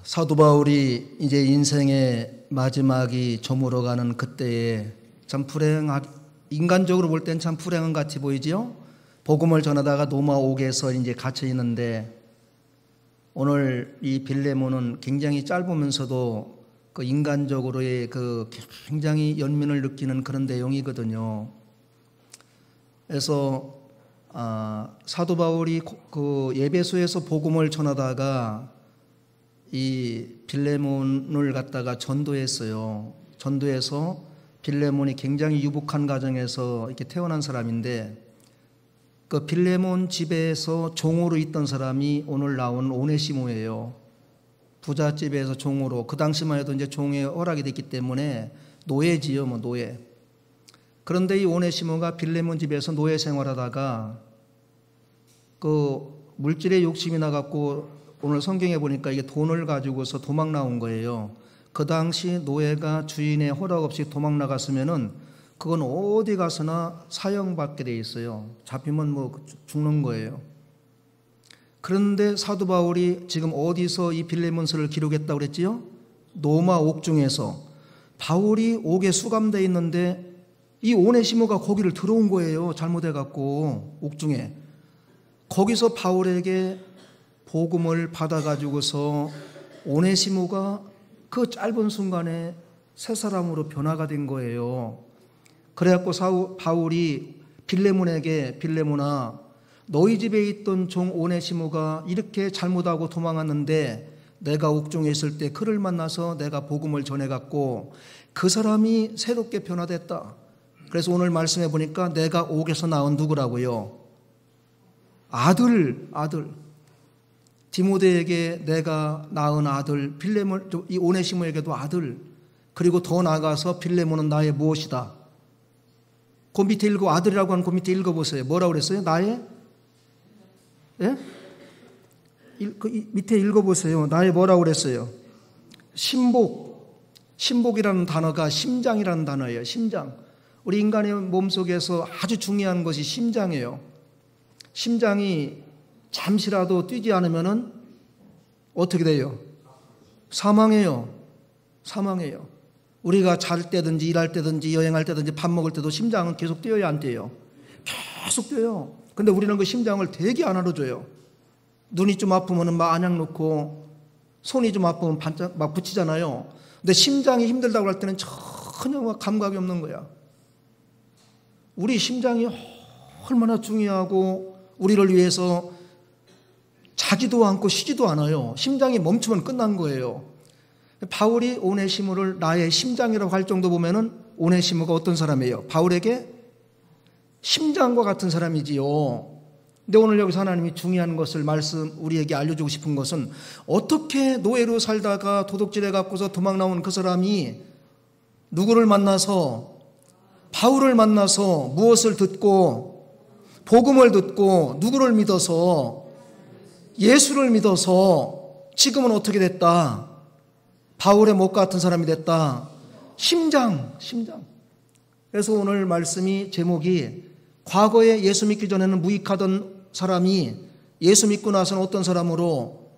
사도 바울이 이제 인생의 마지막이 저물어가는 그때에 참 인간적으로 볼 땐 참 불행한 같이 보이지요. 복음을 전하다가 로마 옥에서 이제 갇혀 있는데, 오늘 이 빌레몬은 굉장히 짧으면서도 그 인간적으로의 그 굉장히 연민을 느끼는 그런 내용이거든요. 그래서 사도 바울이 그 에베소에서 복음을 전하다가 이 빌레몬을 갖다가 전도했어요. 전도해서 빌레몬이 굉장히 유복한 가정에서 이렇게 태어난 사람인데, 그 빌레몬 집에서 종으로 있던 사람이 오늘 나온 오네시모예요. 부잣집에서 종으로, 그 당시만 해도 이제 종의 허락이 됐기 때문에 노예지요, 노예. 그런데 이 오네시모가 빌레몬 집에서 노예 생활하다가 그 물질의 욕심이 나갖고, 오늘 성경에 보니까 이게 돈을 가지고서 도망 나온 거예요. 그 당시 노예가 주인의 허락 없이 도망 나갔으면은 그건 어디 가서나 사형받게 돼 있어요. 잡히면 뭐 죽는 거예요. 그런데 사도 바울이 지금 어디서 이 빌레몬서를 기록했다고 그랬지요? 로마 옥중에서. 바울이 옥에 수감되어 있는데 이 오네시모가 거기를 들어온 거예요. 잘못해갖고 옥중에. 거기서 바울에게 복음을 받아가지고서 오네시모가 그 짧은 순간에 새 사람으로 변화가 된 거예요. 그래갖고 바울이 빌레몬에게, 빌레몬아, 너희 집에 있던 종 오네시모가 이렇게 잘못하고 도망왔는데 내가 옥중에 있을 때 그를 만나서 내가 복음을 전해갖고 그 사람이 새롭게 변화됐다. 그래서 오늘 말씀해 보니까 내가 옥에서 낳은 누구라고요? 아들. 디모데에게 내가 낳은 아들, 빌레몬, 이 오네시모에게도 아들. 그리고 더 나아가서 빌레몬은 나의 무엇이다. 그 밑에 아들이라고 하는 그 밑에 읽어보세요. 뭐라고 그랬어요? 나의? 예? 그 밑에 읽어보세요. 나의 뭐라고 그랬어요? 신복이라는 단어가 심장이라는 단어예요. 심장. 우리 인간의 몸속에서 아주 중요한 것이 심장이에요. 심장이 잠시라도 뛰지 않으면은 어떻게 돼요? 사망해요. 우리가 잘 때든지 일할 때든지 여행할 때든지 밥 먹을 때도 심장은 계속 뛰어야 안 뛰어요? 계속 뛰어요. 근데 우리는 그 심장을 되게 안 알아줘요. 눈이 좀 아프면은 막 안약 놓고, 손이 좀 아프면 반짝 막 붙이잖아요. 근데 심장이 힘들다고 할 때는 전혀 감각이 없는 거야. 우리 심장이 얼마나 중요하고 우리를 위해서 자지도 않고 쉬지도 않아요. 심장이 멈추면 끝난 거예요. 바울이 오네시모를 나의 심장이라고 할 정도 보면은 오네시모가 어떤 사람이에요? 바울에게 심장과 같은 사람이지요. 근데 오늘 여기서 하나님이 중요한 것을 우리에게 알려주고 싶은 것은, 어떻게 노예로 살다가 도둑질해 갖고서 도망 나온 그 사람이 누구를 만나서, 바울을 만나서 무엇을 듣고, 복음을 듣고, 누구를 믿어서, 예수를 믿어서 지금은 어떻게 됐다? 바울의 목 같은 사람이 됐다. 심장. 그래서 오늘 말씀이 제목이, 과거에 예수 믿기 전에는 무익하던 사람이 예수 믿고 나서는 어떤 사람으로?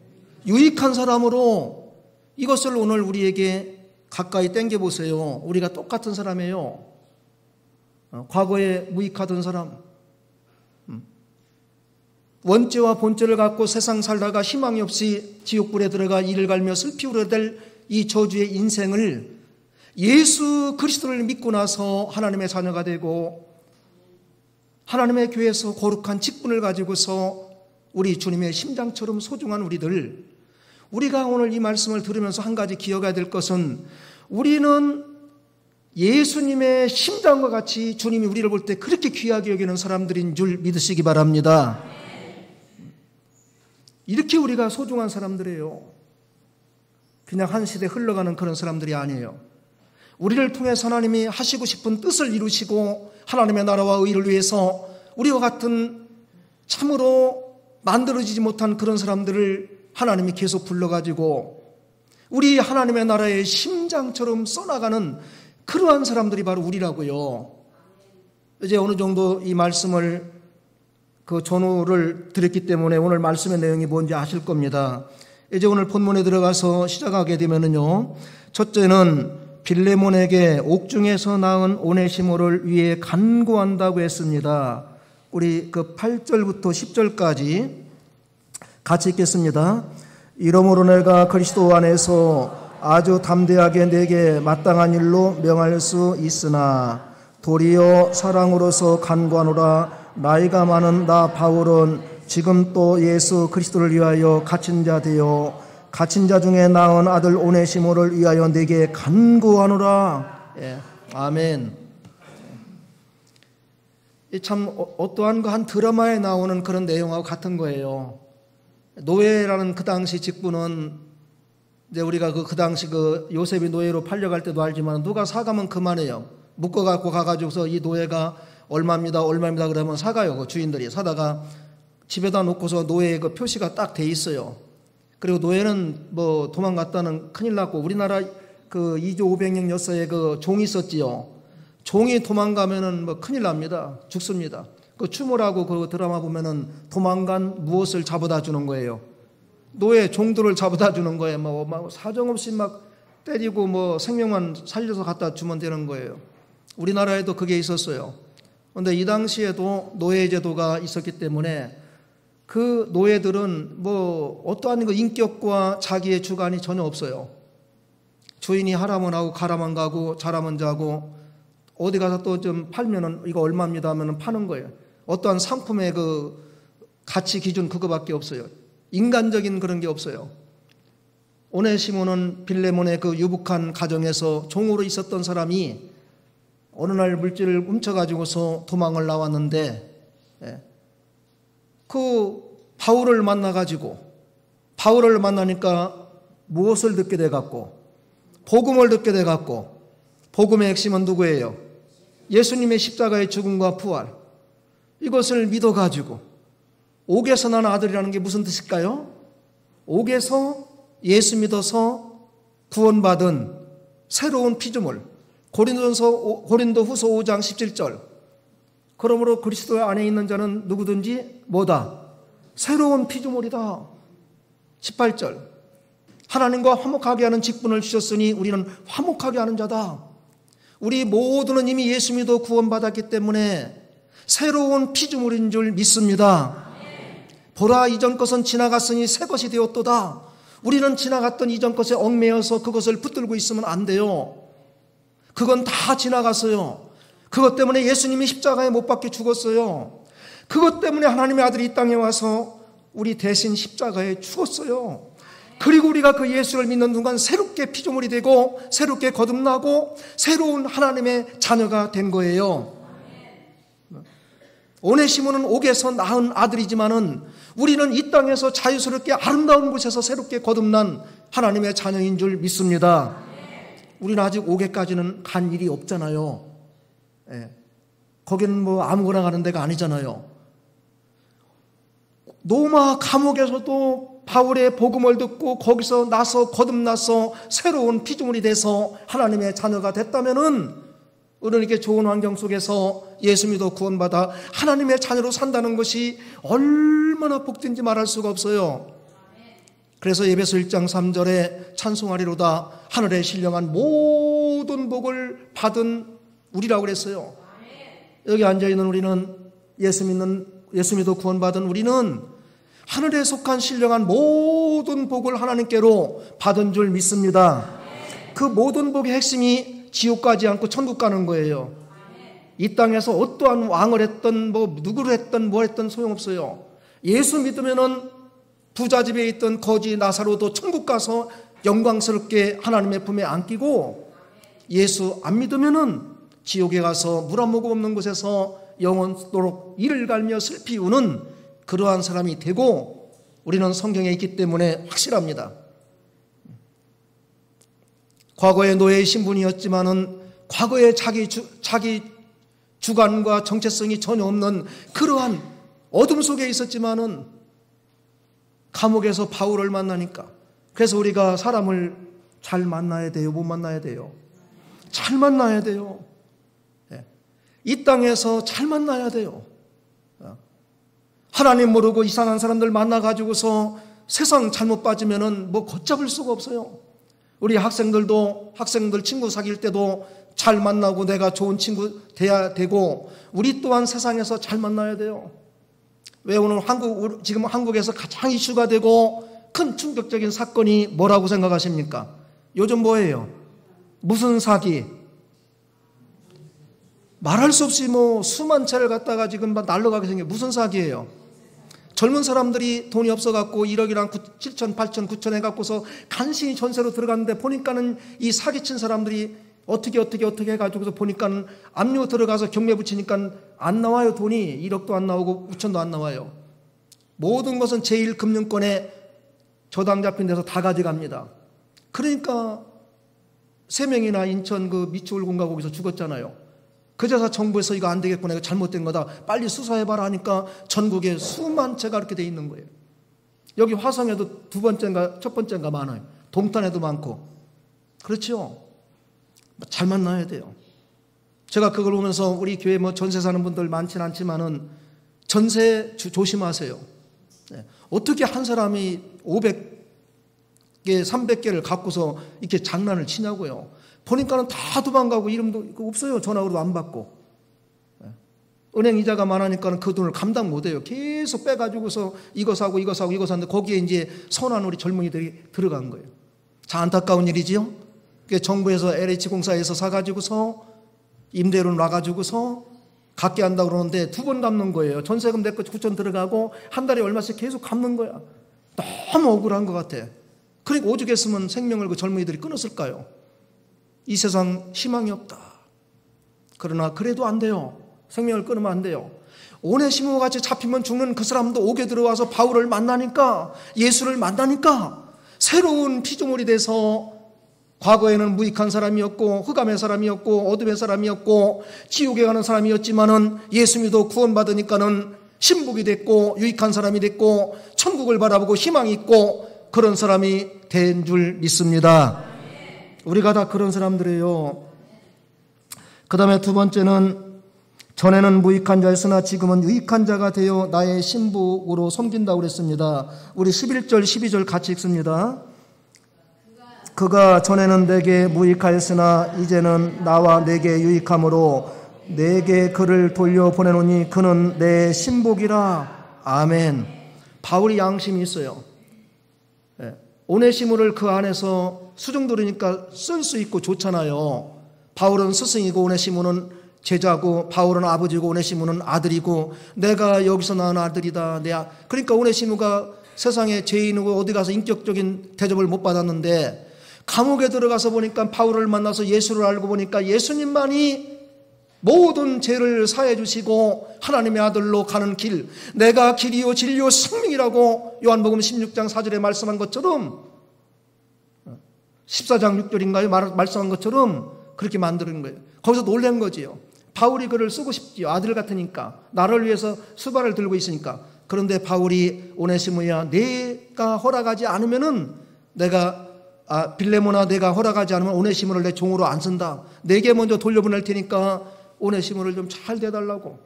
유익한 사람으로. 이것을 오늘 우리에게 가까이 당겨보세요. 우리가 똑같은 사람이에요. 과거에 무익하던 사람, 원죄와 본죄를 갖고 세상 살다가 희망이 없이 지옥불에 들어가 이를 갈며 슬피 울어야 될 이 저주의 인생을 예수 그리스도를 믿고 나서 하나님의 자녀가 되고 하나님의 교회에서 거룩한 직분을 가지고서 우리 주님의 심장처럼 소중한 우리가 오늘 이 말씀을 들으면서 한 가지 기억해야 될 것은, 우리는 예수님의 심장과 같이 주님이 우리를 볼 때 그렇게 귀하게 여기는 사람들인 줄 믿으시기 바랍니다. 이렇게 우리가 소중한 사람들이에요. 그냥 한 시대 흘러가는 그런 사람들이 아니에요. 우리를 통해서 하나님이 하시고 싶은 뜻을 이루시고 하나님의 나라와 의를 위해서 우리와 같은 참으로 만들어지지 못한 그런 사람들을 하나님이 계속 불러가지고 우리 하나님의 나라의 심장처럼 써나가는 그러한 사람들이 바로 우리라고요. 이제 어느 정도 이 말씀을 그 전후를 드렸기 때문에 오늘 말씀의 내용이 뭔지 아실 겁니다. 이제 오늘 본문에 들어가서 시작하게 되면은요, 첫째는 빌레몬에게 옥중에서 낳은 오네시모를 위해 간구한다고 했습니다. 우리 그 8절부터 10절까지 같이 읽겠습니다. 이러므로 내가 그리스도 안에서 아주 담대하게 내게 마땅한 일로 명할 수 있으나 도리어 사랑으로서 간구하노라. 나이가 많은 나 바울은 지금 또 예수 그리스도를 위하여 갇힌 자 되어 갇힌 자 중에 낳은 아들 오네시모를 위하여 내게 간구하노라. 예, 아멘. 참 어떠한 한 드라마에 나오는 그런 내용하고 같은 거예요. 노예라는 그 당시 직분은 이제 우리가 그 당시 그 요셉이 노예로 팔려갈 때도 알지만 누가 사가면 그만해요. 묶어갖고 가가지고서 이 노예가 얼마입니다 그러면 사가요. 그 주인들이 사다가 집에다 놓고서 노예의 그 표시가 딱 돼 있어요. 그리고 노예는 뭐 도망갔다는 큰일 났고, 우리나라 그 2조 500년 역사에 그 종이 있었지요. 종이 도망가면은 뭐 큰일 납니다. 죽습니다. 그 추모라고 그 드라마 보면은 도망간 무엇을 잡아다 주는 거예요. 노예 종들을 잡아다 주는 거예요. 막 사정없이 막 때리고 뭐 생명만 살려서 갖다 주면 되는 거예요. 우리나라에도 그게 있었어요. 그런데 이 당시에도 노예 제도가 있었기 때문에 그 노예들은 뭐 어떠한 그 인격과 자기의 주관이 전혀 없어요. 주인이 하라면 하고 가라면 가고 자라면 자고, 어디 가서 또 좀 팔면은 이거 얼마입니다 하면은 파는 거예요. 어떠한 상품의 그 가치 기준 그거밖에 없어요. 인간적인 그런 게 없어요. 오네시모는 빌레몬의 그 유복한 가정에서 종으로 있었던 사람이 어느 날 물질을 훔쳐가지고서 도망을 나왔는데, 그 바울을 만나니까 무엇을 듣게 돼갖고, 복음을 듣게 돼갖고, 복음의 핵심은 누구예요? 예수님의 십자가의 죽음과 부활. 이것을 믿어가지고 옥에서 난 아들이라는 게 무슨 뜻일까요? 옥에서 예수 믿어서 구원받은 새로운 피조물. 고린도후서 5장 17절. 그러므로 그리스도 안에 있는 자는 누구든지 뭐다? 새로운 피조물이다. 18절. 하나님과 화목하게 하는 직분을 주셨으니 우리는 화목하게 하는 자다. 우리 모두는 이미 예수 믿어 구원받았기 때문에 새로운 피조물인 줄 믿습니다. 보라, 이전 것은 지나갔으니 새 것이 되었도다. 우리는 지나갔던 이전 것에 얽매여서 그것을 붙들고 있으면 안 돼요. 그건 다 지나갔어요. 그것 때문에 예수님이 십자가에 못 박혀 죽었어요. 그것 때문에 하나님의 아들이 이 땅에 와서 우리 대신 십자가에 죽었어요. 그리고 우리가 그 예수를 믿는 순간 새롭게 피조물이 되고 새롭게 거듭나고 새로운 하나님의 자녀가 된 거예요. 오네시모는 옥에서 낳은 아들이지만은 우리는 이 땅에서 자유스럽게 아름다운 곳에서 새롭게 거듭난 하나님의 자녀인 줄 믿습니다. 우리는 아직 옥에까지는 간 일이 없잖아요. 거기는 뭐 아무거나 가는 데가 아니잖아요. 로마 감옥에서도 바울의 복음을 듣고 거기서 나서 거듭나서 새로운 피조물이 돼서 하나님의 자녀가 됐다면은 우리는 이렇게 좋은 환경 속에서 예수 믿어 구원받아 하나님의 자녀로 산다는 것이 얼마나 복된지 말할 수가 없어요. 그래서 에베소 1장 3절에 찬송하리로다 하늘에 신령한 모든 복을 받은 우리라고 그랬어요. 여기 앉아있는 우리는 예수 믿어 구원받은 우리는 하늘에 속한 신령한 모든 복을 하나님께로 받은 줄 믿습니다. 그 모든 복의 핵심이 지옥 가지 않고 천국 가는 거예요. 이 땅에서 어떠한 왕을 했던 뭐 누구를 했던 뭘 했던 소용없어요. 예수 믿으면은 부자 집에 있던 거지 나사로도 천국 가서 영광스럽게 하나님의 품에 안기고, 예수 안 믿으면은 지옥에 가서 물 한 모금 없는 곳에서 영원토록 이를 갈며 슬피 우는 그러한 사람이 되고, 우리는 성경에 있기 때문에 확실합니다. 과거의 노예의 신분이었지만은 과거의 자기 주관과 정체성이 전혀 없는 그러한 어둠 속에 있었지만은 감옥에서 바울을 만나니까, 그래서 우리가 사람을 잘 만나야 돼요? 못 만나야 돼요? 잘 만나야 돼요. 이 땅에서 잘 만나야 돼요. 하나님 모르고 이상한 사람들 만나가지고서 세상 잘못 빠지면은 뭐 걷잡을 수가 없어요. 우리 학생들 친구 사귈 때도 잘 만나고 내가 좋은 친구 돼야 되고, 우리 또한 세상에서 잘 만나야 돼요. 왜 오늘 지금 한국에서 가장 이슈가 되고 큰 충격적인 사건이 뭐라고 생각하십니까? 요즘 뭐예요? 무슨 사기? 말할 수 없이 뭐 수만 채를 갖다가 지금 막 날라가게 생겨. 무슨 사기예요? 젊은 사람들이 돈이 없어갖고 1억이랑 7천, 8천, 9천 해갖고서 간신히 전세로 들어갔는데 보니까는 이 사기친 사람들이 어떻게 해가지고서 보니까는 압류 들어가서 경매 붙이니까 안 나와요. 돈이 1억도 안 나오고 9천도 안 나와요. 모든 것은 제1금융권에 저당 잡힌 데서 다 가져갑니다. 그러니까 3명이나 인천 그 미추홀군가 거기서 죽었잖아요. 그제서 정부에서 이거 안 되겠구나, 이거 잘못된 거다, 빨리 수사해봐라 하니까 전국에 수만 채가 이렇게 돼 있는 거예요. 여기 화성에도 첫 번째인가 많아요. 동탄에도 많고. 그렇죠? 잘 만나야 돼요. 제가 그걸 보면서 우리 교회 뭐 전세 사는 분들 많지는 않지만은 전세 조심하세요. 네. 어떻게 한 사람이 500개, 300개를 갖고서 이렇게 장난을 치냐고요. 보니까는 다 도망가고 이름도 없어요. 전화로도 안 받고. 은행 이자가 많으니까는 그 돈을 감당 못 해요. 계속 빼가지고서 이거 사고 샀는데 거기에 이제 선한 우리 젊은이들이 들어간 거예요. 자, 안타까운 일이지요. 정부에서 LH공사에서 사가지고서 임대료 놔가지고서 갚게 한다고 그러는데 2번 갚는 거예요. 전세금 내 거 9천 들어가고 한 달에 얼마씩 계속 갚는 거야. 너무 억울한 것 같아. 그러니까 오죽했으면 생명을 그 젊은이들이 끊었을까요? 이 세상 희망이 없다. 그러나 그래도 안 돼요. 생명을 끊으면 안 돼요. 오네시모 같이 잡히면 죽는 그 사람도 옥에 들어와서 바울을 만나니까, 예수를 만나니까 새로운 피조물이 돼서, 과거에는 무익한 사람이었고 흑암의 사람이었고 어둠의 사람이었고 지옥에 가는 사람이었지만은 예수 믿어 구원받으니까는 신복이 됐고 유익한 사람이 됐고 천국을 바라보고 희망이 있고 그런 사람이 된 줄 믿습니다. 우리가 다 그런 사람들이에요. 그 다음에 두 번째는, 전에는 무익한 자였으나 지금은 유익한 자가 되어 나의 신복으로 섬긴다고 그랬습니다. 우리 11절 12절 같이 읽습니다. 그가 전에는 내게 무익하였으나 이제는 나와 내게 유익함으로 내게 그를 돌려보내노니 그는 내 신복이라. 아멘. 바울이 양심이 있어요. 오네시모를 그 안에서 수종 들으니까 쓸 수 있고 좋잖아요. 바울은 스승이고 오네시모는 제자고, 바울은 아버지고 오네시모는 아들이고, 내가 여기서 낳은 아들이다. 그러니까 오네시모가 세상에 죄인이고 어디 가서 인격적인 대접을 못 받았는데, 감옥에 들어가서 보니까 바울을 만나서 예수를 알고 보니까 예수님만이 모든 죄를 사해 주시고 하나님의 아들로 가는 길, 내가 길이요 진리요 생명이라고 요한복음 16장 4절에 말씀한 것처럼, 14장 6절인가요? 말씀한 것처럼 그렇게 만드는 거예요. 거기서 놀란 거지요. 바울이 그를 쓰고 싶지요. 아들 같으니까, 나를 위해서 수발을 들고 있으니까. 그런데 바울이 오네시모야, 내가 허락하지 않으면은 빌레몬아, 내가 허락하지 않으면 오네시모를 내 종으로 안 쓴다. 내게 먼저 돌려보낼 테니까 오네시모를 좀 잘 대달라고.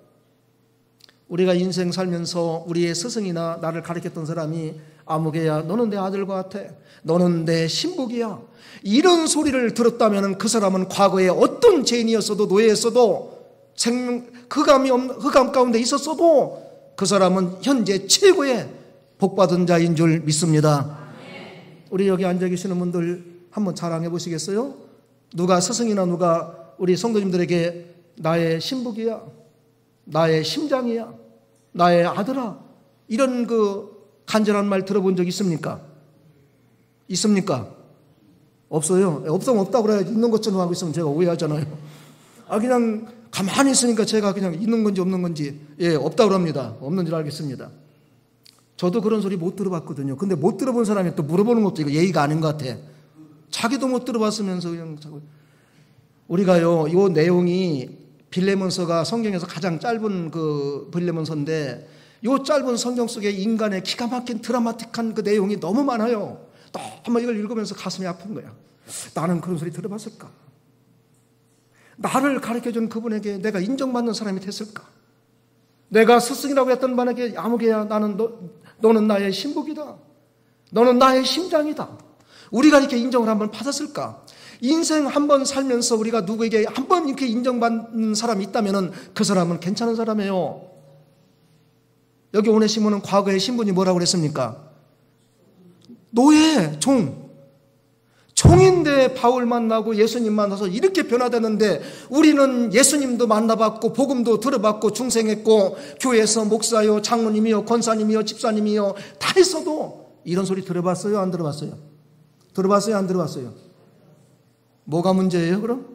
우리가 인생 살면서 우리의 스승이나 나를 가르쳤던 사람이 아무개야, 너는 내 아들과 같아, 너는 내 신복이야, 이런 소리를 들었다면 그 사람은 과거에 어떤 죄인이었어도 노예였어도 흑암 가운데 있었어도 그 사람은 현재 최고의 복받은 자인 줄 믿습니다. 우리 여기 앉아 계시는 분들 한번 자랑해 보시겠어요? 누가 스승이나 누가 우리 성도님들에게 나의 신복이야, 나의 심장이야, 나의 아들아, 이런 그 간절한 말 들어본 적 있습니까? 있습니까? 없어요. 없으면 없다고 그래야지. 있는 것처럼 하고 있으면 제가 오해하잖아요. 그냥 가만히 있으니까 제가 그냥 있는 건지 없는 건지, 없다고 합니다. 없는 줄 알겠습니다. 저도 그런 소리 못 들어봤거든요. 근데 못 들어본 사람이 또 물어보는 것도 이거 예의가 아닌 것 같아. 자기도 못 들어봤으면서 그냥 우리가요, 이 내용이 빌레몬서가 성경에서 가장 짧은 그 빌레몬서인데, 이 짧은 성경 속에 인간의 기가 막힌 드라마틱한 그 내용이 너무 많아요. 너무 이걸 읽으면서 가슴이 아픈 거야. 나는 그런 소리 들어봤을까? 나를 가르쳐준 그분에게 내가 인정받는 사람이 됐을까? 내가 스승이라고 했던 분에게 아무개야, 너는 나의 신복이다. 너는 나의 심장이다. 우리가 이렇게 인정을 한번 받았을까? 인생 한 번 살면서 우리가 누구에게 한 번 이렇게 인정받는 사람이 있다면 그 사람은 괜찮은 사람이에요. 여기 오네시모는 과거의 신분이 뭐라고 그랬습니까? 노예, 종인데 바울 만나고 예수님 만나서 이렇게 변화되는데 우리는 예수님도 만나봤고 복음도 들어봤고 중생했고 교회에서 목사요, 장로님이요, 권사님이요, 집사님이요 다 했어도 이런 소리 들어봤어요? 안 들어봤어요? 들어봤어요? 안 들어봤어요? 뭐가 문제예요 그럼?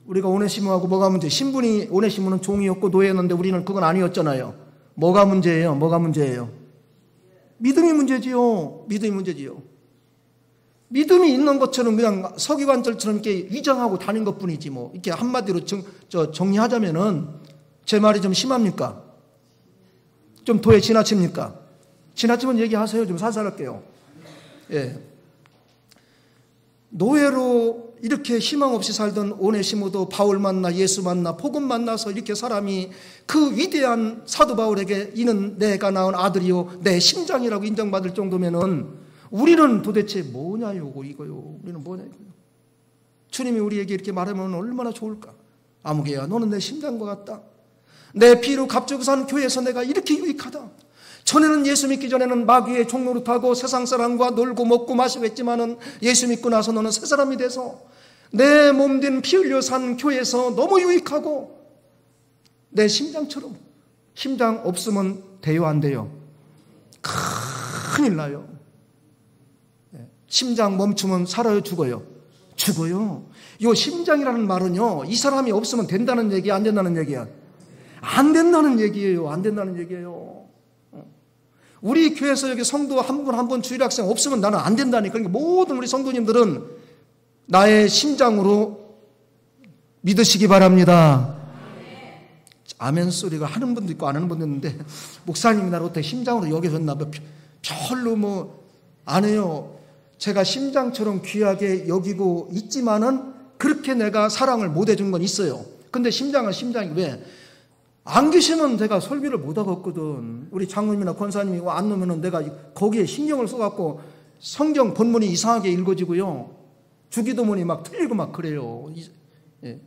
우리가 오네시모하고 뭐가 문제예요? 신분이 오네시모는 종이었고 노예였는데 우리는 그건 아니었잖아요. 뭐가 문제예요? 뭐가 문제예요? 믿음이 문제지요. 믿음이 문제지요. 믿음이 있는 것처럼 그냥 서기관들처럼 이렇게 위장하고 다닌 것 뿐이지 뭐 이렇게 한마디로 정리하자면은 제 말이 좀 심합니까? 좀 도에 지나칩니까? 지나치면 얘기하세요. 좀 살살할게요. 예. 노예로 이렇게 희망 없이 살던 오네시모도 바울 만나 예수 만나 복음 만나서 이렇게 사람이 그 위대한 사도 바울에게 이는 내가 낳은 아들이요 내 심장이라고 인정받을 정도면은 우리는 도대체 뭐냐요 이거요. 우리는 뭐냐요. 주님이 우리에게 이렇게 말하면 얼마나 좋을까. 아무개야 너는 내 심장과 같다. 내 피로 값주고 산 교회에서 내가 이렇게 유익하다. 전에는 예수 믿기 전에는 마귀의 종노릇하고 세상 사람과 놀고 먹고 마시고 했지만은 예수 믿고 나서 너는 새 사람이 돼서 내 몸된 피 흘려 산 교회에서 너무 유익하고 내 심장처럼. 심장 없으면 돼요 안 돼요? 큰일 나요. 심장 멈추면 살아요 죽어요? 죽어요. 이 심장이라는 말은요 이 사람이 없으면 된다는 얘기야 안 된다는 얘기야? 안 된다는 얘기예요. 안 된다는 얘기예요. 우리 교회에서 여기 성도 한 분 주일학생 없으면 나는 안 된다니까. 그러니까 모든 우리 성도님들은 나의 심장으로 믿으시기 바랍니다. 아멘 소리가 하는 분도 있고 안 하는 분도 있는데 목사님이 나를 어떻게 심장으로 여겨줬나 봐. 별로 뭐 안 해요. 제가 심장처럼 귀하게 여기고 있지만은 그렇게 내가 사랑을 못 해준 건 있어요. 근데 심장은 심장이 왜? 안 계시면 내가 설교를 못 하겠거든. 우리 장로님이나 권사님이 안 놓으면 내가 거기에 신경을 써갖고 성경 본문이 이상하게 읽어지고요. 주기도문이 막 틀리고 막 그래요.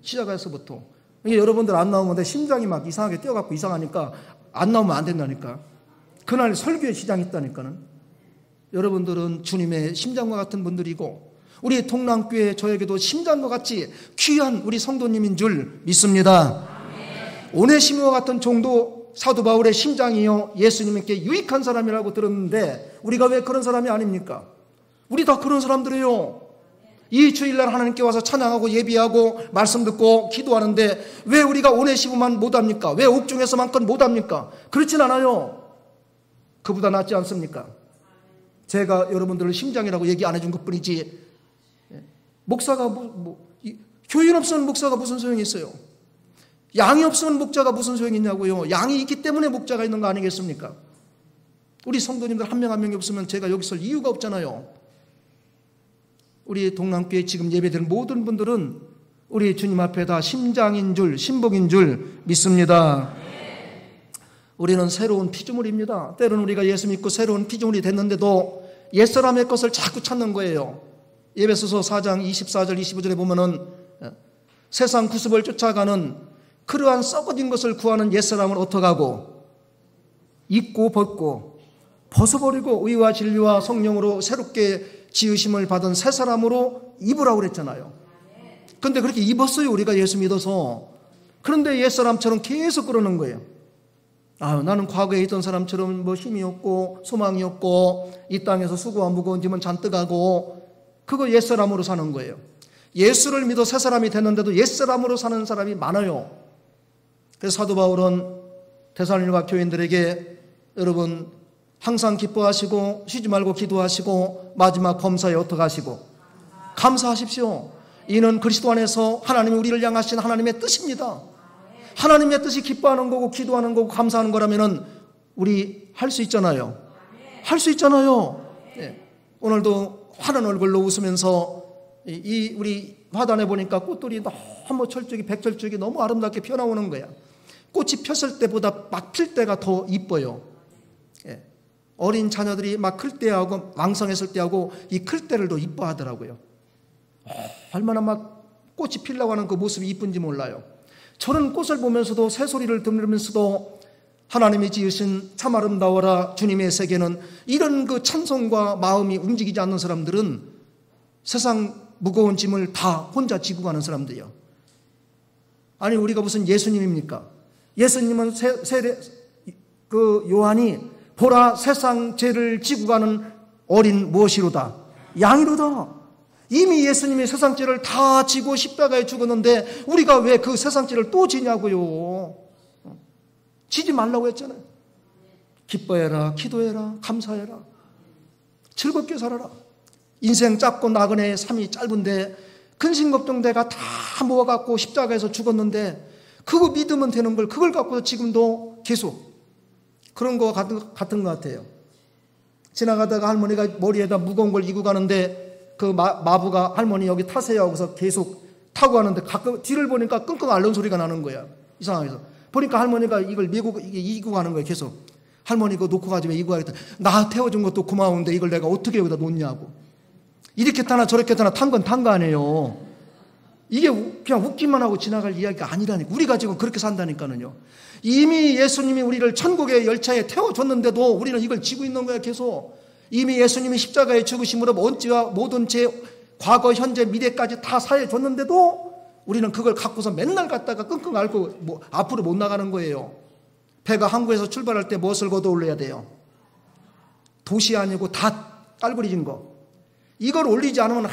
시작해서부터. 여러분들 안 나오면 내 심장이 막 이상하게 뛰어갖고 이상하니까 안 나오면 안 된다니까. 그날 설교에 지장이 있다니까는. 여러분들은 주님의 심장과 같은 분들이고 우리 동남교회 저에게도 심장과 같이 귀한 우리 성도님인 줄 믿습니다. 오네시모와 같은 종도 사도 바울의 심장이요 예수님께 유익한 사람이라고 들었는데 우리가 왜 그런 사람이 아닙니까? 우리 다 그런 사람들이에요. 이 주일날 하나님께 와서 찬양하고 예비하고 말씀 듣고 기도하는데 왜 우리가 오네시모만 못합니까? 왜 옥중에서만큼 못합니까? 그렇진 않아요. 그보다 낫지 않습니까? 제가 여러분들을 심장이라고 얘기 안 해준 것뿐이지 목사가 교인 없으면 목사가 무슨 소용이 있어요? 양이 없으면 목자가 무슨 소용이 있냐고요. 양이 있기 때문에 목자가 있는 거 아니겠습니까? 우리 성도님들 한 명 한 명이 없으면 제가 여기 설 이유가 없잖아요. 우리 동남교회 지금 예배드린 모든 분들은 우리 주님 앞에 다 심장인 줄 심복인 줄 믿습니다. 우리는 새로운 피조물입니다. 때로는 우리가 예수 믿고 새로운 피조물이 됐는데도 옛사람의 것을 자꾸 찾는 거예요. 에베소서 4장 24절 25절에 보면은 세상 구습을 쫓아가는 그러한 썩어진 것을 구하는 옛사람을 어떻게 하고 잊고 벗고 벗어버리고 의와 진리와 성령으로 새롭게 지으심을 받은 새 사람으로 입으라고 그랬잖아요. 그런데 그렇게 입었어요. 우리가 예수 믿어서. 그런데 옛사람처럼 계속 그러는 거예요. 나는 과거에 있던 사람처럼 뭐 힘이 없고 소망이 없고 이 땅에서 수고와 무거운 짐은 잔뜩 하고 그거 옛사람으로 사는 거예요. 예수를 믿어 새 사람이 됐는데도 옛사람으로 사는 사람이 많아요. 그래서 사도 바울은 데살로니가 교인들에게 여러분 항상 기뻐하시고 쉬지 말고 기도하시고 마지막 범사에 어떻게 하시고 감사하십시오. 이는 그리스도 안에서 하나님이 우리를 향하신 하나님의 뜻입니다. 하나님의 뜻이 기뻐하는 거고 기도하는 거고 감사하는 거라면은 우리 할 수 있잖아요. 할 수 있잖아요. 네. 오늘도 환한 얼굴로 웃으면서 이 우리 화단에 보니까 꽃들이 너무 철쭉이 백철쭉이 너무 아름답게 펴나오는 거야. 꽃이 폈을 때보다 막 필 때가 더 이뻐요. 예. 어린 자녀들이 막 클 때하고 왕성했을 때하고 이 클 때를도 이뻐하더라고요. 얼마나 막 꽃이 피려고 하는 그 모습이 이쁜지 몰라요. 저는 꽃을 보면서도 새소리를 들으면서도 하나님이 지으신 참 아름다워라 주님의 세계는, 이런 그 찬송과 마음이 움직이지 않는 사람들은 세상 무거운 짐을 다 혼자 지고 가는 사람들이요. 아니 우리가 무슨 예수님입니까? 예수님은 그 요한이 보라 세상 죄를 지고 가는 어린 무엇이로다? 양이로다. 이미 예수님이 세상 죄를 다 지고 십자가에 죽었는데 우리가 왜 그 세상 죄를 또 지냐고요. 지지 말라고 했잖아요. 기뻐해라, 기도해라, 감사해라, 즐겁게 살아라. 인생 짧고 나그네의 삶이 짧은데 근심걱정대가 다 모아갖고 십자가에서 죽었는데 그거 믿으면 되는 걸 그걸 갖고 지금도 계속 그런 거 같은 것 같아요. 지나가다가 할머니가 머리에다 무거운 걸 이고 가는데 그 마부가 할머니 여기 타세요 하고서 계속 타고 가는데 가끔 뒤를 보니까 끙끙 앓는 소리가 나는 거야. 이상하게서 보니까 할머니가 이걸 이고 가는 거예요. 계속 할머니 그거 놓고 가지 왜 이고 가겠다. 나 태워준 것도 고마운데 이걸 내가 어떻게 여기다 놓냐고. 이렇게 타나 저렇게 타나 탄 건 탄 거 아니에요. 이게 그냥 웃기만 하고 지나갈 이야기가 아니라니까. 우리가 지금 그렇게 산다니까는요. 이미 예수님이 우리를 천국의 열차에 태워줬는데도 우리는 이걸 지고 있는 거야. 계속 이미 예수님이 십자가에 죽으심으로 언제와 모든 죄 과거 현재 미래까지 다 사해 줬는데도 우리는 그걸 갖고서 맨날 갔다가 끙끙 앓고 앞으로 못 나가는 거예요. 배가 항구에서 출발할 때 무엇을 걷어올려야 돼요? 도시 아니고 다 깔그리진 거. 이걸 올리지 않으면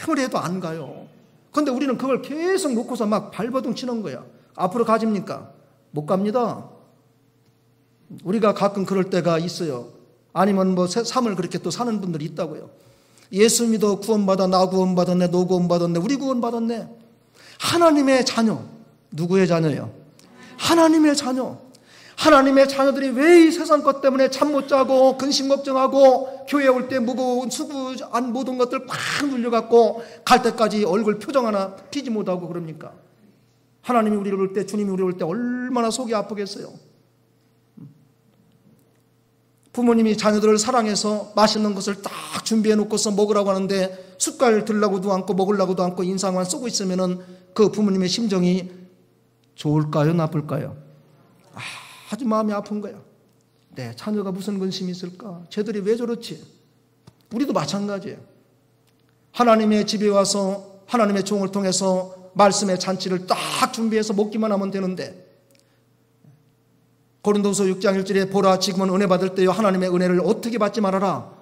아무리 해도 안 가요. 그런데 우리는 그걸 계속 놓고서 막 발버둥 치는 거야. 앞으로 가집니까? 못 갑니다. 우리가 가끔 그럴 때가 있어요. 아니면 뭐 삶을 그렇게 또 사는 분들이 있다고요. 예수 믿어 구원받아, 나 구원받았네, 너 구원받았네, 우리 구원받았네. 하나님의 자녀. 누구의 자녀예요? 하나님의 자녀. 하나님의 자녀들이 왜 이 세상 것 때문에 잠 못 자고 근심 걱정하고 교회 올 때 무거운 수고한 모든 것들 팍 눌려갖고 갈 때까지 얼굴 표정 하나 피지 못하고 그럽니까? 하나님이 우리를 올 때, 주님이 우리를 올 때 얼마나 속이 아프겠어요. 부모님이 자녀들을 사랑해서 맛있는 것을 딱 준비해 놓고서 먹으라고 하는데 숟갈 들라고도 않고 먹으려고도 않고 인상만 쏘고 있으면은 그 부모님의 심정이 좋을까요? 나쁠까요? 아주 마음이 아픈 거야. 내 자녀가 무슨 근심이 있을까? 쟤들이 왜 저렇지? 우리도 마찬가지예요. 하나님의 집에 와서 하나님의 종을 통해서 말씀의 잔치를 딱 준비해서 먹기만 하면 되는데 고린도서 6장 1절에 보라 지금은 은혜 받을 때요 하나님의 은혜를 어떻게 받지 말아라.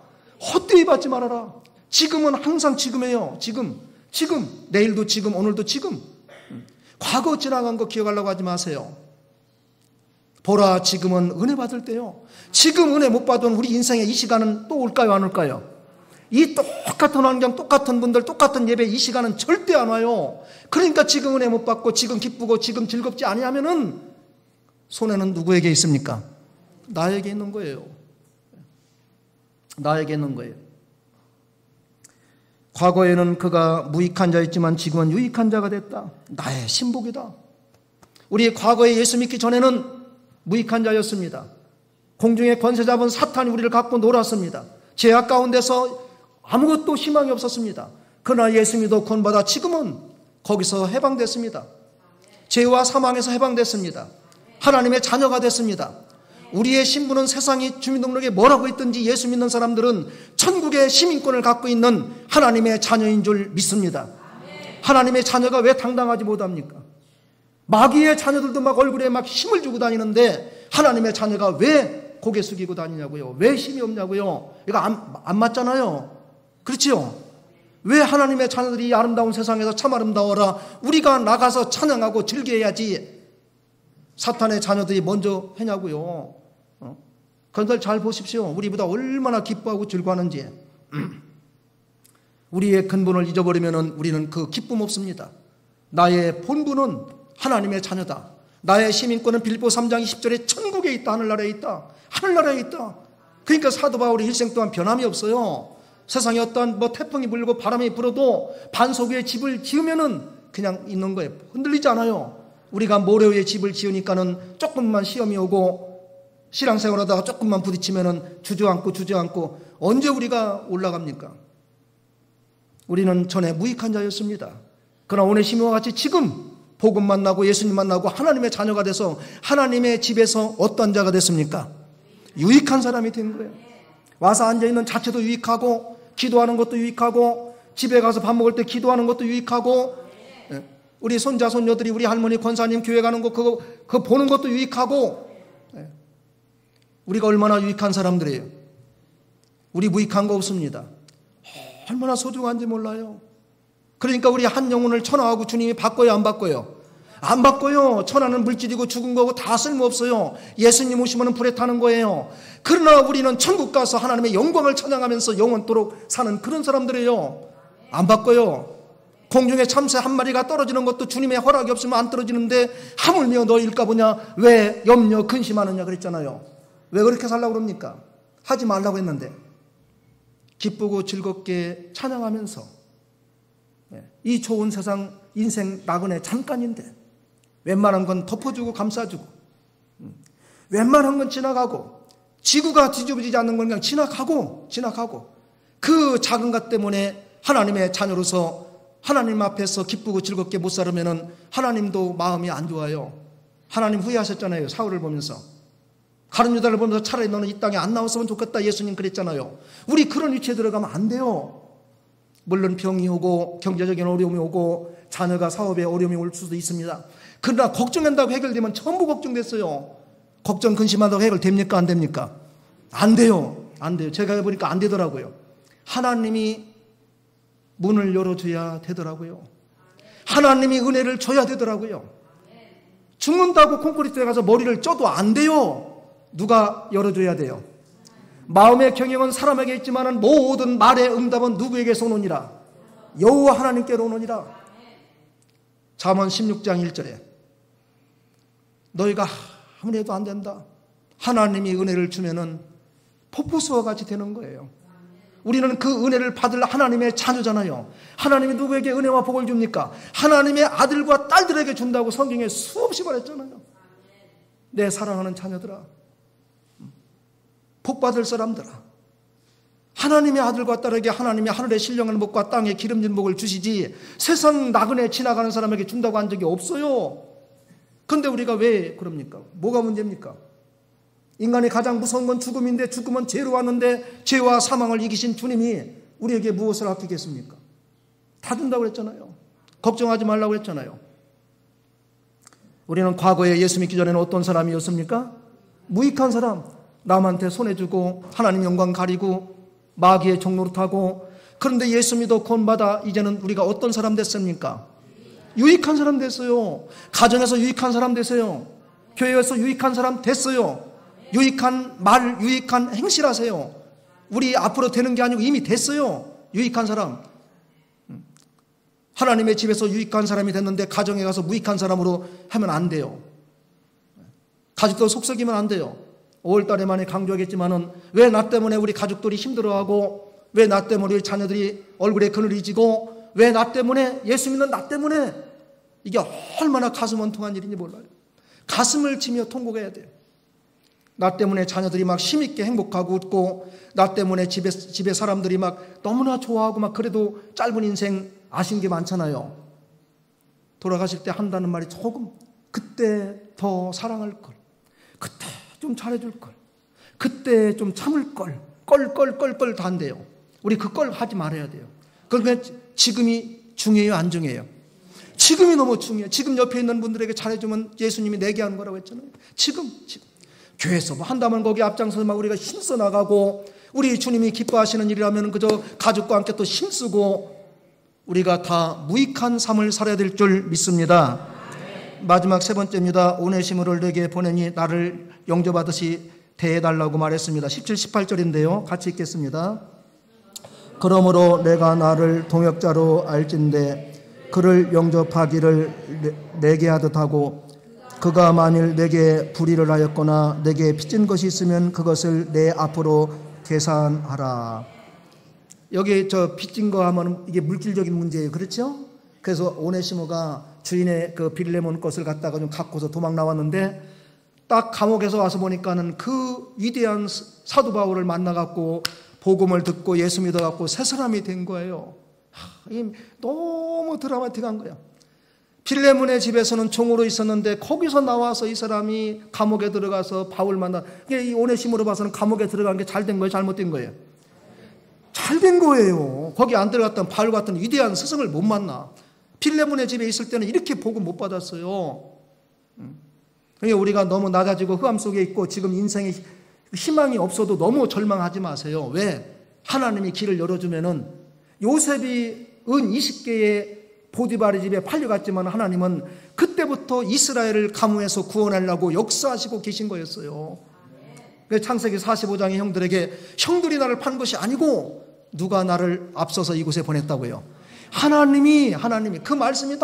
헛되이 받지 말아라. 지금은 항상 지금이에요. 지금 내일도 지금 오늘도 지금. 과거 지나간 거 기억하려고 하지 마세요. 보라 지금은 은혜 받을 때요. 지금 은혜 못 받은 우리 인생의 이 시간은 또 올까요 안 올까요? 이 똑같은 환경 똑같은 분들 똑같은 예배 이 시간은 절대 안 와요. 그러니까 지금 은혜 못 받고 지금 기쁘고 지금 즐겁지 아니하면은 손해는 누구에게 있습니까? 나에게 있는 거예요. 나에게 있는 거예요. 과거에는 그가 무익한 자였지만 지금은 유익한 자가 됐다. 나의 신복이다. 우리 과거에 예수 믿기 전에는 무익한 자였습니다. 공중의 권세 잡은 사탄이 우리를 갖고 놀았습니다. 죄악 가운데서 아무것도 희망이 없었습니다. 그러나 예수 믿어 구원받아 지금은 거기서 해방됐습니다. 죄와 사망에서 해방됐습니다. 하나님의 자녀가 됐습니다. 우리의 신분은 세상이 주민등록에 뭐라고 있든지 예수 믿는 사람들은 천국의 시민권을 갖고 있는 하나님의 자녀인 줄 믿습니다. 하나님의 자녀가 왜 당당하지 못합니까? 마귀의 자녀들도 막 얼굴에 막 힘을 주고 다니는데 하나님의 자녀가 왜 고개 숙이고 다니냐고요? 왜 힘이 없냐고요? 이거 안 맞잖아요. 그렇지요? 왜 하나님의 자녀들이 이 아름다운 세상에서 참 아름다워라 우리가 나가서 찬양하고 즐겨야지 사탄의 자녀들이 먼저 하냐고요. 그런데 잘 보십시오. 우리보다 얼마나 기뻐하고 즐거워하는지. 우리의 근본을 잊어버리면 우리는 그 기쁨 없습니다. 나의 본분은 하나님의 자녀다. 나의 시민권은 빌립보 3장 20절에 천국에 있다. 하늘나라에 있다. 하늘나라에 있다. 그러니까 사도 바울이 일생 동안 변함이 없어요. 세상에 어떤 태풍이 불고 바람이 불어도 반석 위에 집을 지으면은 그냥 있는 거예요. 흔들리지 않아요. 우리가 모래 위에 집을 지으니까는 조금만 시험이 오고 신앙생활하다가 조금만 부딪히면은 주저앉고 언제 우리가 올라갑니까? 우리는 전에 무익한 자였습니다. 그러나 오네시모와 같이 지금 복음 만나고 예수님 만나고 하나님의 자녀가 돼서 하나님의 집에서 어떤 자가 됐습니까? 유익한 사람이 된 거예요. 와서 앉아있는 자체도 유익하고, 기도하는 것도 유익하고, 집에 가서 밥 먹을 때 기도하는 것도 유익하고, 우리 손자 손녀들이 우리 할머니 권사님 교회 가는 거 그거 보는 것도 유익하고, 우리가 얼마나 유익한 사람들이에요. 우리 무익한 거 없습니다. 얼마나 소중한지 몰라요. 그러니까 우리 한 영혼을 천하하고 주님이 바꿔요, 안 바꿔요? 안 바꿔요. 천하는 물질이고 죽은 거고 다 쓸모없어요. 예수님 오시면 불에 타는 거예요. 그러나 우리는 천국 가서 하나님의 영광을 찬양하면서 영원토록 사는 그런 사람들이에요. 안 바꿔요. 공중에 참새 한 마리가 떨어지는 것도 주님의 허락이 없으면 안 떨어지는데 하물며 너일까 보냐, 왜 염려 근심하느냐 그랬잖아요. 왜 그렇게 살라고 그럽니까? 하지 말라고 했는데. 기쁘고 즐겁게 찬양하면서 이 좋은 세상 인생 나그네 잠깐인데 웬만한 건 덮어주고 감싸주고, 웬만한 건 지나가고, 지구가 뒤집어지지 않는 건 그냥 지나가고 그 작은 것 때문에 하나님의 자녀로서 하나님 앞에서 기쁘고 즐겁게 못 살으면은 하나님도 마음이 안 좋아요. 하나님 후회하셨잖아요. 사울을 보면서. 가룟 유다를 보면서 차라리 너는 이 땅에 안 나왔으면 좋겠다 예수님 그랬잖아요. 우리 그런 위치에 들어가면 안 돼요. 물론 병이 오고 경제적인 어려움이 오고 자녀가 사업에 어려움이 올 수도 있습니다. 그러나 걱정한다고 해결되면 전부 걱정됐어요. 걱정 근심한다고 해결됩니까? 안 됩니까? 안 돼요. 안 돼요. 제가 해보니까 안 되더라고요. 하나님이 문을 열어줘야 되더라고요. 하나님이 은혜를 줘야 되더라고요. 죽는다고 콘크리트에 가서 머리를 쪄도 안 돼요. 누가 열어줘야 돼요? 마음의 경영은 사람에게 있지만 모든 말의 응답은 누구에게서 오느니라? 여호와 하나님께로 오느니라. 잠언 16장 1절에 너희가 아무리 해도 안 된다. 하나님이 은혜를 주면은 폭포수와 같이 되는 거예요. 우리는 그 은혜를 받을 하나님의 자녀잖아요. 하나님이 누구에게 은혜와 복을 줍니까? 하나님의 아들과 딸들에게 준다고 성경에 수없이 말했잖아요. 내 사랑하는 자녀들아, 복받을 사람들아, 하나님의 아들과 딸에게 하나님이 하늘의 신령한 복과 땅의 기름진 복을 주시지 세상 나그네 지나가는 사람에게 준다고 한 적이 없어요. 그런데 우리가 왜 그럽니까? 뭐가 문제입니까? 인간이 가장 무서운 건 죽음인데 죽음은 죄로 왔는데 죄와 사망을 이기신 주님이 우리에게 무엇을 아끼겠습니까? 다 준다고 그랬잖아요. 걱정하지 말라고 했잖아요. 우리는 과거에 예수 믿기 전에는 어떤 사람이었습니까? 무익한 사람. 남한테 손해주고 하나님 영광 가리고 마귀의 종노릇하고. 그런데 예수 믿어 구원받아 이제는 우리가 어떤 사람 됐습니까? 유익한 사람 됐어요. 가정에서 유익한 사람 됐어요. 교회에서 유익한 사람 됐어요. 유익한 말, 유익한 행실하세요. 우리 앞으로 되는 게 아니고 이미 됐어요. 유익한 사람. 하나님의 집에서 유익한 사람이 됐는데 가정에 가서 무익한 사람으로 하면 안 돼요. 가족도 속썩이면 안 돼요. 5월달에 많이 강조하겠지만은 왜 나 때문에 우리 가족들이 힘들어하고, 왜 나 때문에 우리 자녀들이 얼굴에 그늘이 지고, 왜 나 때문에, 예수 믿는 나 때문에, 이게 얼마나 가슴 원통한 일인지 몰라요. 가슴을 치며 통곡해야 돼요. 나 때문에 자녀들이 막 힘있게 행복하고 웃고, 나 때문에 집에 사람들이 막 너무나 좋아하고 막 그래도 짧은 인생 아신 게 많잖아요. 돌아가실 때 한다는 말이 조금, 그때 더 사랑할 걸, 그때 좀 잘해줄 걸, 그때 좀 참을 걸, 껄 다 한대요. 우리 그 걸 하지 말아야 돼요. 그러니까 지금이 중요해요, 안 중요해요? 지금이 너무 중요해요. 지금 옆에 있는 분들에게 잘해주면 예수님이 내게 하는 거라고 했잖아요. 지금. 교회에서 뭐 한다면 거기 앞장서서 막 우리가 힘써 나가고, 우리 주님이 기뻐하시는 일이라면 그저 가족과 함께 또 힘쓰고, 우리가 다 무익한 삶을 살아야 될 줄 믿습니다. 마지막 세 번째입니다. 오네시모를 내게 보내니 나를 영접하듯이 대해달라고 말했습니다. 17, 18절인데요. 같이 읽겠습니다. 그러므로 내가 나를 동역자로 알진대 그를 영접하기를 내게 하듯 하고, 그가 만일 내게 불의를 하였거나 내게 빚진 것이 있으면 그것을 내 앞으로 계산하라. 여기 저 빚진 거 하면 이게 물질적인 문제예요. 그렇죠? 그래서 오네시모가 주인의 그 빌레몬 것을 갖다가 좀 갖고서 도망 나왔는데 딱 감옥에서 와서 보니까는 그 위대한 사도 바울을 만나갖고 복음을 듣고 예수 믿어갖고 새 사람이 된 거예요. 너무 드라마틱한 거야. 빌레몬의 집에서는 종으로 있었는데 거기서 나와서 이 사람이 감옥에 들어가서 바울 만나. 이 오네시모로 봐서는 감옥에 들어간 게 잘 된 거예요, 잘못된 거예요? 잘 된 거예요. 거기 안 들어갔던 바울 같은 위대한 스승을 못 만나. 빌레몬의 집에 있을 때는 이렇게 복음 못 받았어요. 그러니까 우리가 너무 낮아지고 흑암 속에 있고 지금 인생에 희망이 없어도 너무 절망하지 마세요. 왜? 하나님이 길을 열어주면은 요셉이 은 20개의 보디바리 집에 팔려갔지만 하나님은 그때부터 이스라엘을 가뭄에서 구원하려고 역사하시고 계신 거였어요. 그래서 창세기 45장의 형들에게 형들이 나를 판 것이 아니고 누가 나를 앞서서 이곳에 보냈다고요. 하나님이 그 말씀이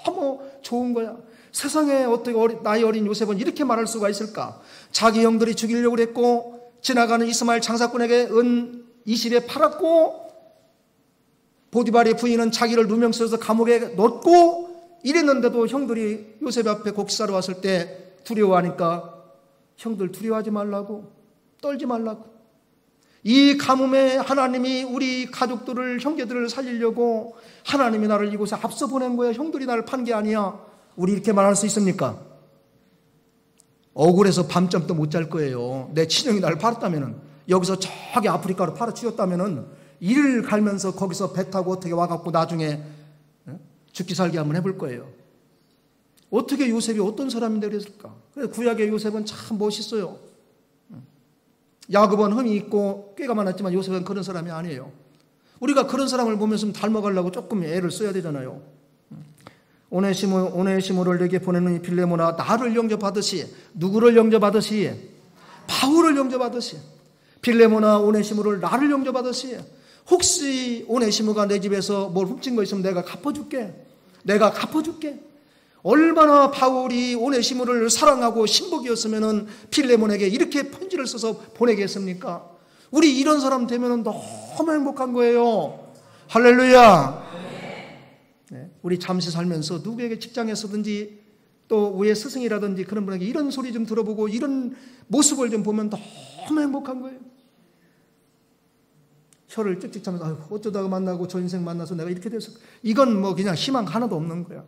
너무 좋은 거야. 세상에 어떻게 나이 어린 요셉은 이렇게 말할 수가 있을까? 자기 형들이 죽이려고 그랬고 지나가는 이스마엘 장사꾼에게 은 20에 팔았고 보디발의 부인은 자기를 누명쓰여서 감옥에 넣고 이랬는데도 형들이 요셉 앞에 곡식사러 왔을 때 두려워하니까 형들 두려워하지 말라고, 떨지 말라고. 이 가뭄에 하나님이 우리 가족들을, 형제들을 살리려고 하나님이 나를 이곳에 앞서 보낸 거야. 형들이 나를 판 게 아니야. 우리 이렇게 말할 수 있습니까? 억울해서 밤잠도 못 잘 거예요. 내 친형이 나를 팔았다면은, 여기서 저기 아프리카로 팔아치웠다면은 일을 갈면서 거기서 배 타고 어떻게 와갖고 나중에 죽기 살기 한번 해볼 거예요. 어떻게 요셉이 어떤 사람인데 그랬을까? 그래서 구약의 요셉은 참 멋있어요. 야곱은 흠이 있고 꾀가 많았지만 요셉은 그런 사람이 아니에요. 우리가 그런 사람을 보면서 닮아가려고 조금 애를 써야 되잖아요. 오네시모를 내게 보내는 이 빌레몬아, 나를 영접하듯이, 누구를 영접하듯이? 바울을 영접하듯이. 빌레몬아, 오네시모를 나를 영접하듯이. 혹시 오네시모가 내 집에서 뭘 훔친 거 있으면 내가 갚아줄게. 내가 갚아줄게. 얼마나 바울이 오네시모를 사랑하고 신복이었으면 빌레몬에게 이렇게 편지를 써서 보내겠습니까? 우리 이런 사람 되면 너무 행복한 거예요. 할렐루야. 네, 우리 잠시 살면서 누구에게 직장에서든지 또 위에 스승이라든지 그런 분에게 이런 소리 좀 들어보고 이런 모습을 좀 보면 너무 행복한 거예요. 혀를 찍찍 차면서 어쩌다가 만나고 저 인생 만나서 내가 이렇게 됐어. 이건 뭐 그냥 희망 하나도 없는 거야.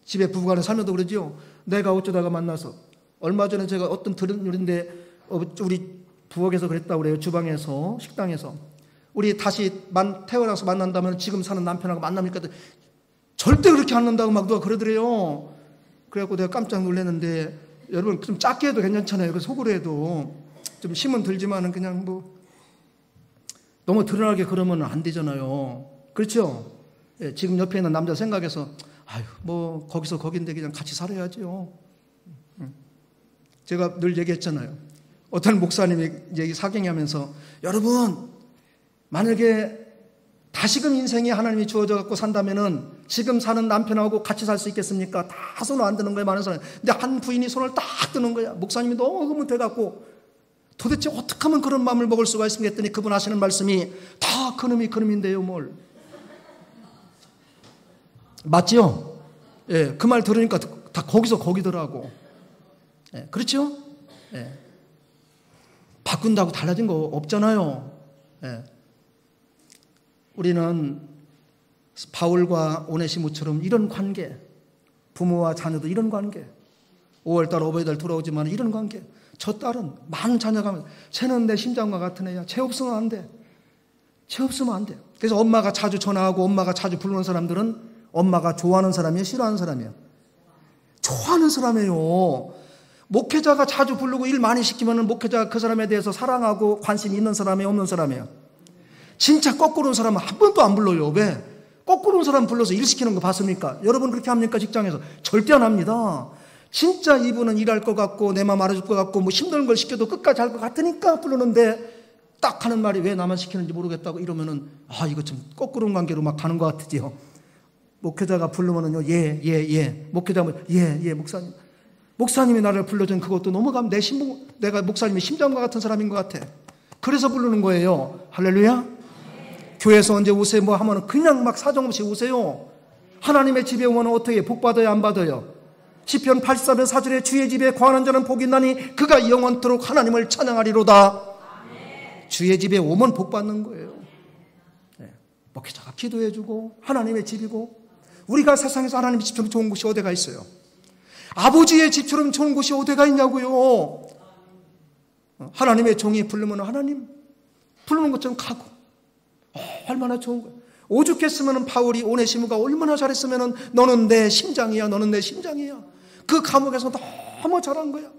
집에 부부간에 살면도 그러죠. 내가 어쩌다가 만나서. 얼마 전에 제가 어떤 들은 일인데 우리 부엌에서 그랬다고 그래요. 주방에서, 식당에서. 우리 다시 태어나서 만난다면 지금 사는 남편하고 만납니까? 절대 그렇게 안 한다고 막 누가 그러더래요. 그래갖고 내가 깜짝 놀랐는데, 여러분 좀 작게 해도 괜찮잖아요. 그 속으로 해도 좀 힘은 들지만은 그냥 뭐 너무 드러나게 그러면 안 되잖아요. 그렇죠? 예, 지금 옆에 있는 남자 생각해서 아유 뭐 거기서 거긴데 그냥 같이 살아야지요. 제가 늘 얘기했잖아요. 어떤 목사님이 이제 사경하면서 여러분 만약에 다시금 인생이 하나님이 주어져 갖고 산다면은 지금 사는 남편하고 같이 살 수 있겠습니까? 다 손을 안 드는 거예요, 많은 사람. 근데 한 부인이 손을 딱 드는 거야. 목사님이 너무 흐뭇해 갖고 도대체 어떻게 하면 그런 마음을 먹을 수가 있습니까? 했더니 그분 하시는 말씀이 다 그놈이 그놈인데요, 뭘. 맞죠? 예, 그 말 들으니까 다 거기서 거기더라고. 예, 그렇죠? 예. 바꾼다고 달라진 거 없잖아요. 예. 우리는 바울과 오네시모처럼 이런 관계, 부모와 자녀도 이런 관계, 5월달 어버이달 돌아오지만 이런 관계. 저 딸은 많은 자녀가 하면 쟤는 내 심장과 같은 애야. 쟤 없으면 안 돼. 쟤 없으면 안 돼. 그래서 엄마가 자주 전화하고 엄마가 자주 부르는 사람들은 엄마가 좋아하는 사람이에요? 싫어하는 사람이에요? 좋아하는 사람이에요. 목회자가 자주 부르고 일 많이 시키면 목회자가 그 사람에 대해서 사랑하고 관심 있는 사람이에요? 없는 사람이에요? 진짜 거꾸로 온 사람은 한 번도 안 불러요. 왜? 거꾸로 온 사람 불러서 일 시키는 거 봤습니까? 여러분 그렇게 합니까? 직장에서? 절대 안 합니다. 진짜 이분은 일할 것 같고 내 마음 알아줄 것 같고 뭐 힘든 걸 시켜도 끝까지 할 것 같으니까 부르는데 딱 하는 말이 왜 나만 시키는지 모르겠다고 이러면은 아 이거 좀 거꾸로 온 관계로 막 가는 것 같으지요. 목회자가 부르면은요 예 목회자면 예 목사님 목사님이 나를 불러준 그것도 넘어가면 내가 목사님의 심장과 같은 사람인 것 같아. 그래서 부르는 거예요. 할렐루야. 교회에서 언제 오세요 뭐 하면은 그냥 막 사정없이 오세요. 하나님의 집에 오면 어떻게 복 받아요 안 받아요? 시편 83편 4절에 주의 집에 거하는 자는 복이 있나니 그가 영원토록 하나님을 찬양하리로다. 주의 집에 오면 복 받는 거예요. 목회자가 기도해주고 하나님의 집이고, 우리가 세상에서 하나님의 집처럼 좋은 곳이 어디가 있어요? 아버지의 집처럼 좋은 곳이 어디가 있냐고요. 하나님의 종이 부르면 하나님 부르는 것처럼 가고, 얼마나 좋은 거예요. 오죽했으면 바울이 오네시모가 얼마나 잘했으면 너는 내 심장이야, 너는 내 심장이야. 그 감옥에서 너무 잘한 거야.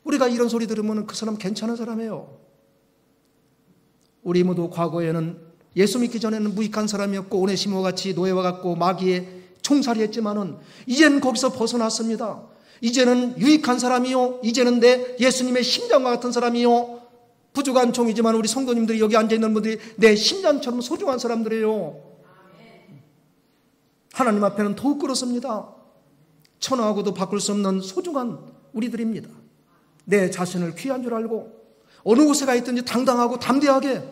우리가 이런 소리 들으면 그 사람 괜찮은 사람이에요. 우리 모두 과거에는 예수 믿기 전에는 무익한 사람이었고 오네시모 같이 노예와 같고 마귀에 총살이했지만은 이제는 거기서 벗어났습니다. 이제는 유익한 사람이요, 이제는 내 예수님의 심장과 같은 사람이요, 부족한 종이지만 우리 성도님들이 여기 앉아있는 분들이 내 심장처럼 소중한 사람들이에요. 하나님 앞에는 더욱 그렇습니다. 천하하고도 바꿀 수 없는 소중한 우리들입니다. 내 자신을 귀한 줄 알고 어느 곳에 가 있든지 당당하고 담대하게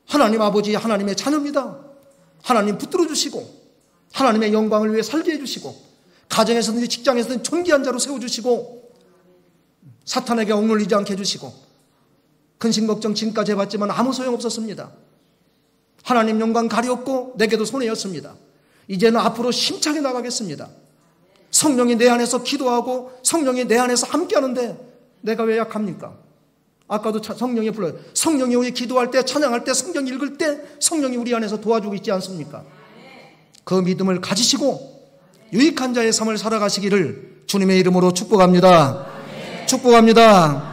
하나님 아버지, 하나님의 자녀입니다. 하나님 붙들어 주시고 하나님의 영광을 위해 살게 해주시고 가정에서든지 직장에서든지 존귀한 자로 세워주시고 사탄에게 억눌리지 않게 해주시고 근심 걱정 지금까지 해봤지만 아무 소용없었습니다. 하나님 영광 가리었고 내게도 손해였습니다. 이제는 앞으로 힘차게 나가겠습니다. 성령이 내 안에서 기도하고 성령이 내 안에서 함께하는데 내가 왜 약합니까? 아까도 성령이 불러요. 성령이 우리 기도할 때, 찬양할 때, 성경 읽을 때 성령이 우리 안에서 도와주고 있지 않습니까? 그 믿음을 가지시고 유익한 자의 삶을 살아가시기를 주님의 이름으로 축복합니다. 축복합니다.